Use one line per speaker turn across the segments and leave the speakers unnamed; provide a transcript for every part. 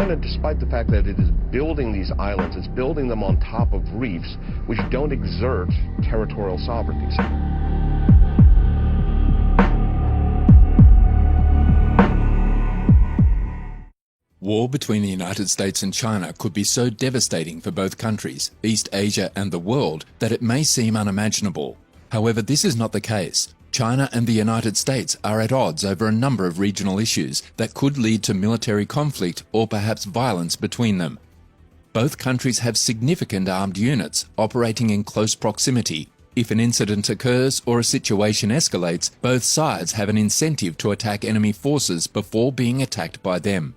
China, despite the fact that it is building these islands, it's building them on top of reefs which don't exert territorial sovereignty.
War between the United States and China could be so devastating for both countries, East Asia and the world, that it may seem unimaginable. However, this is not the case. China and the United States are at odds over a number of regional issues that could lead to military conflict or perhaps violence between them. Both countries have significant armed units operating in close proximity. If an incident occurs or a situation escalates, both sides have an incentive to attack enemy forces before being attacked by them.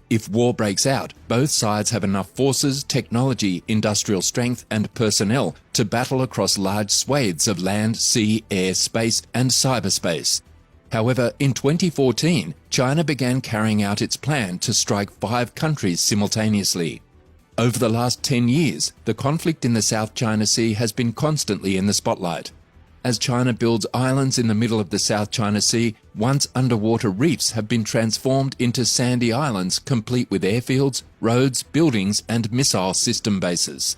If war breaks out, both sides have enough forces, technology, industrial strength and personnel to battle across large swathes of land, sea, air, space and cyberspace. However, in 2014, China began carrying out its plan to strike 5 countries simultaneously. Over the last 10 years, the conflict in the South China Sea has been constantly in the spotlight. As China builds islands in the middle of the South China Sea, once underwater reefs have been transformed into sandy islands complete with airfields, roads, buildings and missile system bases.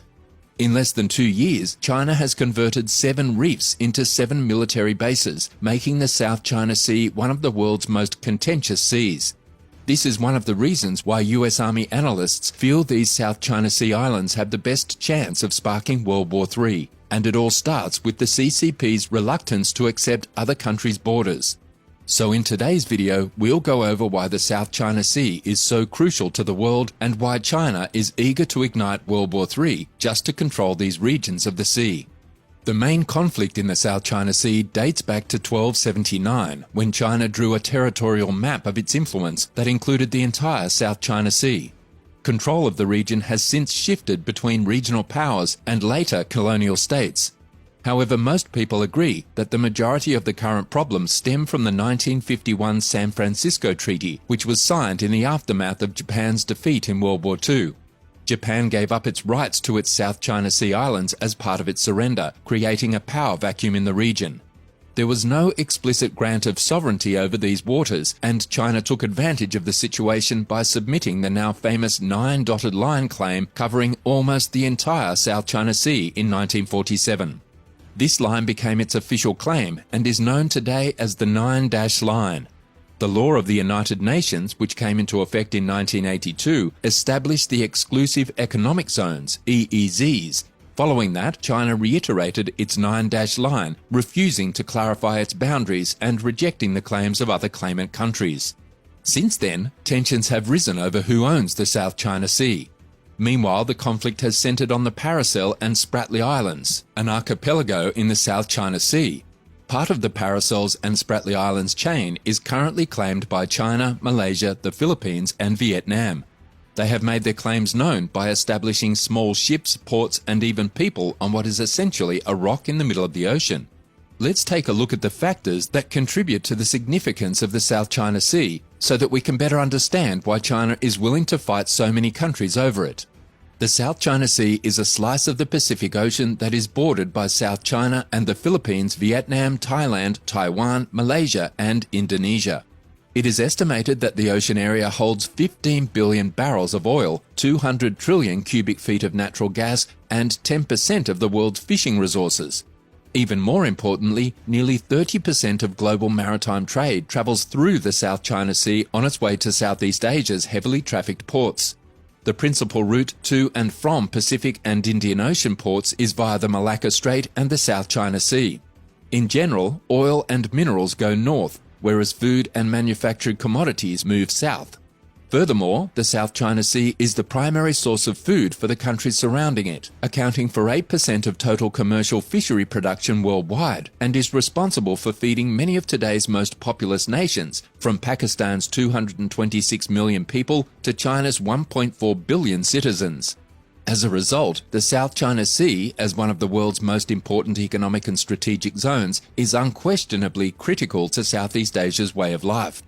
In less than 2 years, China has converted 7 reefs into 7 military bases, making the South China Sea one of the world's most contentious seas. This is one of the reasons why US Army analysts feel these South China Sea islands have the best chance of sparking World War III. And it all starts with the CCP's reluctance to accept other countries' borders. So in today's video, we'll go over why the South China Sea is so crucial to the world and why China is eager to ignite World War III just to control these regions of the sea. The main conflict in the South China Sea dates back to 1279, when China drew a territorial map of its influence that included the entire South China Sea. Control of the region has since shifted between regional powers and later colonial states. However, most people agree that the majority of the current problems stem from the 1951 San Francisco Treaty, which was signed in the aftermath of Japan's defeat in World War II. Japan gave up its rights to its South China Sea islands as part of its surrender, creating a power vacuum in the region. There was no explicit grant of sovereignty over these waters, and China took advantage of the situation by submitting the now famous 9-dotted line claim covering almost the entire South China Sea in 1947. This line became its official claim and is known today as the 9-dash line. The law of the United Nations, which came into effect in 1982, established the Exclusive Economic Zones, EEZs. Following that, China reiterated its 9-dash line, refusing to clarify its boundaries and rejecting the claims of other claimant countries. Since then, tensions have risen over who owns the South China Sea. Meanwhile, the conflict has centered on the Paracel and Spratly Islands, an archipelago in the South China Sea. Part of the Paracels and Spratly Islands chain is currently claimed by China, Malaysia, the Philippines and Vietnam. They have made their claims known by establishing small ships, ports and even people on what is essentially a rock in the middle of the ocean. Let's take a look at the factors that contribute to the significance of the South China Sea so that we can better understand why China is willing to fight so many countries over it. The South China Sea is a slice of the Pacific Ocean that is bordered by South China and the Philippines, Vietnam, Thailand, Taiwan, Malaysia and Indonesia. It is estimated that the ocean area holds 15 billion barrels of oil, 200 trillion cubic feet of natural gas, and 10% of the world's fishing resources. Even more importantly, nearly 30% of global maritime trade travels through the South China Sea on its way to Southeast Asia's heavily trafficked ports. The principal route to and from Pacific and Indian Ocean ports is via the Malacca Strait and the South China Sea. In general, oil and minerals go north, whereas food and manufactured commodities move south. Furthermore, the South China Sea is the primary source of food for the countries surrounding it, accounting for 8% of total commercial fishery production worldwide, and is responsible for feeding many of today's most populous nations, from Pakistan's 226 million people to China's 1.4 billion citizens. As a result, the South China Sea, as one of the world's most important economic and strategic zones, is unquestionably critical to Southeast Asia's way of life.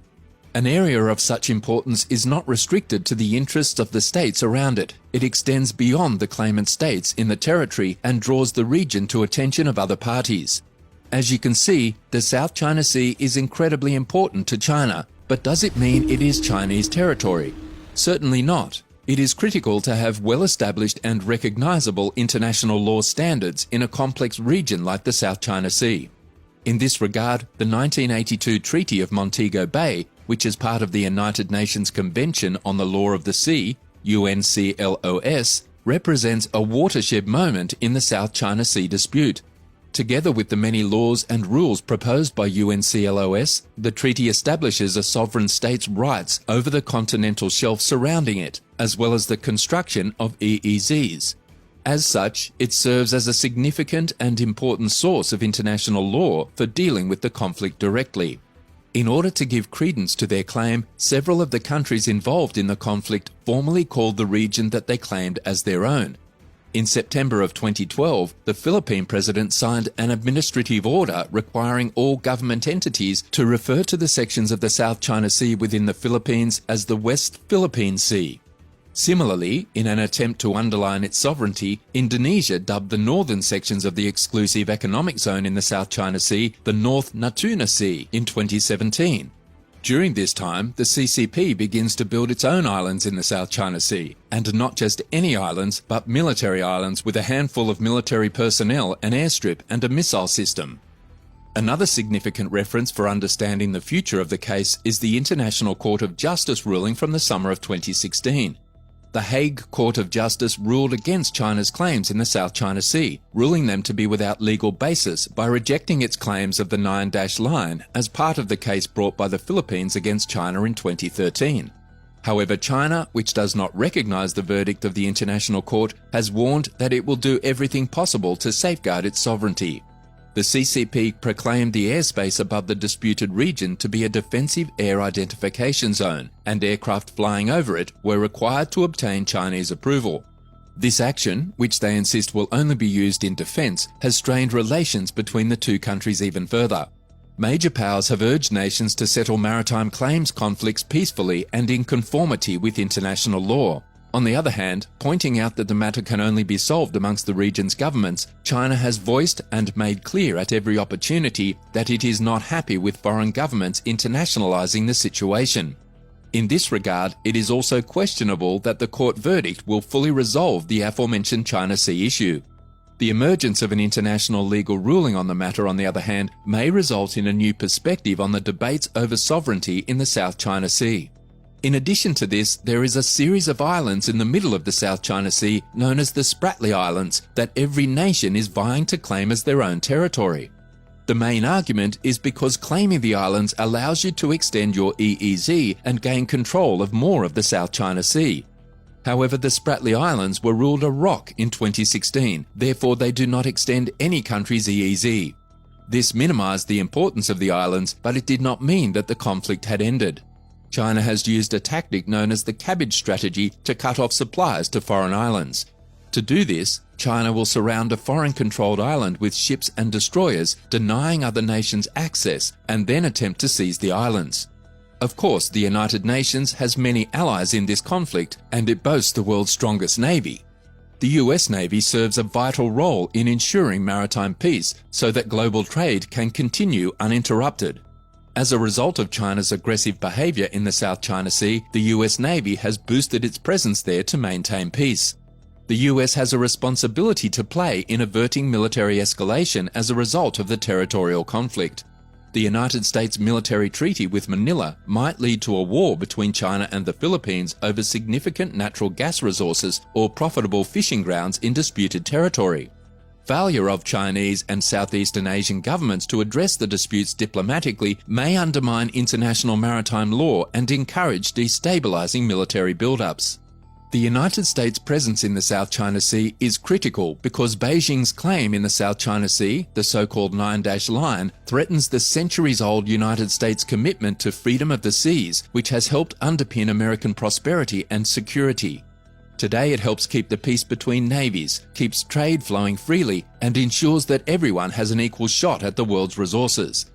An area of such importance is not restricted to the interests of the states around it. It extends beyond the claimant states in the territory and draws the region to attention of other parties. As you can see, the South China Sea is incredibly important to China, but does it mean it is Chinese territory? Certainly not. It is critical to have well-established and recognisable international law standards in a complex region like the South China Sea. In this regard, the 1982 Treaty of Montego Bay, which is part of the United Nations Convention on the Law of the Sea, UNCLOS, represents a watershed moment in the South China Sea dispute. Together with the many laws and rules proposed by UNCLOS, the treaty establishes a sovereign state's rights over the continental shelf surrounding it, as well as the construction of EEZs. As such, it serves as a significant and important source of international law for dealing with the conflict directly. In order to give credence to their claim, several of the countries involved in the conflict formally called the region that they claimed as their own. In September of 2012, the Philippine president signed an administrative order requiring all government entities to refer to the sections of the South China Sea within the Philippines as the West Philippine Sea. Similarly, in an attempt to underline its sovereignty, Indonesia dubbed the northern sections of the exclusive economic zone in the South China Sea the North Natuna Sea in 2017. During this time, the CCP begins to build its own islands in the South China Sea, and not just any islands, but military islands with a handful of military personnel, an airstrip and a missile system. Another significant reference for understanding the future of the case is the International Court of Justice ruling from the summer of 2016. The Hague Court of Justice ruled against China's claims in the South China Sea, ruling them to be without legal basis by rejecting its claims of the Nine-Dash Line as part of the case brought by the Philippines against China in 2013. However, China, which does not recognize the verdict of the International Court, has warned that it will do everything possible to safeguard its sovereignty. The CCP proclaimed the airspace above the disputed region to be a defensive air identification zone, and aircraft flying over it were required to obtain Chinese approval. This action, which they insist will only be used in defense, has strained relations between the two countries even further. Major powers have urged nations to settle maritime claims conflicts peacefully and in conformity with international law. On the other hand, pointing out that the matter can only be solved amongst the region's governments, China has voiced and made clear at every opportunity that it is not happy with foreign governments internationalizing the situation. In this regard, it is also questionable that the court verdict will fully resolve the aforementioned China Sea issue. The emergence of an international legal ruling on the matter, on the other hand, may result in a new perspective on the debates over sovereignty in the South China Sea. In addition to this, there is a series of islands in the middle of the South China Sea known as the Spratly Islands that every nation is vying to claim as their own territory. The main argument is because claiming the islands allows you to extend your EEZ and gain control of more of the South China Sea. However, the Spratly Islands were ruled a ROC in 2016, therefore they do not extend any country's EEZ. This minimized the importance of the islands, but it did not mean that the conflict had ended. China has used a tactic known as the cabbage strategy to cut off supplies to foreign islands. To do this, China will surround a foreign-controlled island with ships and destroyers, denying other nations access, and then attempt to seize the islands. Of course, the United Nations has many allies in this conflict, and it boasts the world's strongest navy. The US Navy serves a vital role in ensuring maritime peace so that global trade can continue uninterrupted. As a result of China's aggressive behavior in the South China Sea, the US Navy has boosted its presence there to maintain peace. The US has a responsibility to play in averting military escalation as a result of the territorial conflict. The United States military treaty with Manila might lead to a war between China and the Philippines over significant natural gas resources or profitable fishing grounds in disputed territory. Failure of Chinese and Southeastern Asian governments to address the disputes diplomatically may undermine international maritime law and encourage destabilizing military buildups. The United States' presence in the South China Sea is critical because Beijing's claim in the South China Sea, the so-called Nine-Dash Line, threatens the centuries-old United States commitment to freedom of the seas, which has helped underpin American prosperity and security. Today it helps keep the peace between navies, keeps trade flowing freely, and ensures that everyone has an equal shot at the world's resources.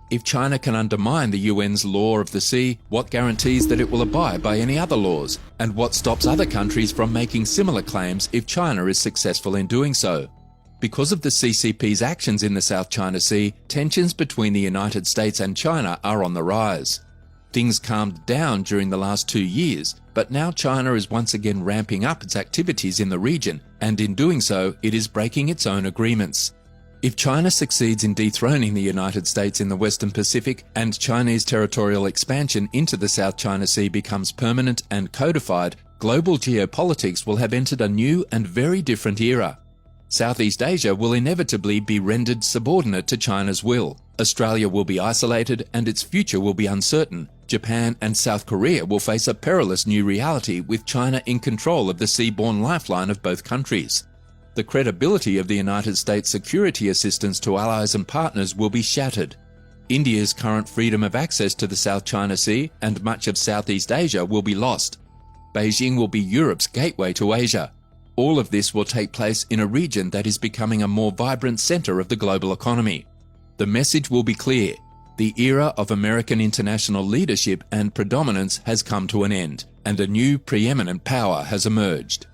If China can undermine the UN's law of the sea, what guarantees that it will abide by any other laws? And what stops other countries from making similar claims if China is successful in doing so? Because of the CCP's actions in the South China Sea, tensions between the United States and China are on the rise. Things calmed down during the last 2 years, but now China is once again ramping up its activities in the region, and in doing so, it is breaking its own agreements. If China succeeds in dethroning the United States in the Western Pacific and Chinese territorial expansion into the South China Sea becomes permanent and codified, global geopolitics will have entered a new and very different era. Southeast Asia will inevitably be rendered subordinate to China's will. Australia will be isolated and its future will be uncertain. Japan and South Korea will face a perilous new reality with China in control of the seaborne lifeline of both countries. The credibility of the United States security assistance to allies and partners will be shattered. India's current freedom of access to the South China Sea and much of Southeast Asia will be lost. Beijing will be Europe's gateway to Asia. All of this will take place in a region that is becoming a more vibrant center of the global economy. The message will be clear. The era of American international leadership and predominance has come to an end, and a new preeminent power has emerged.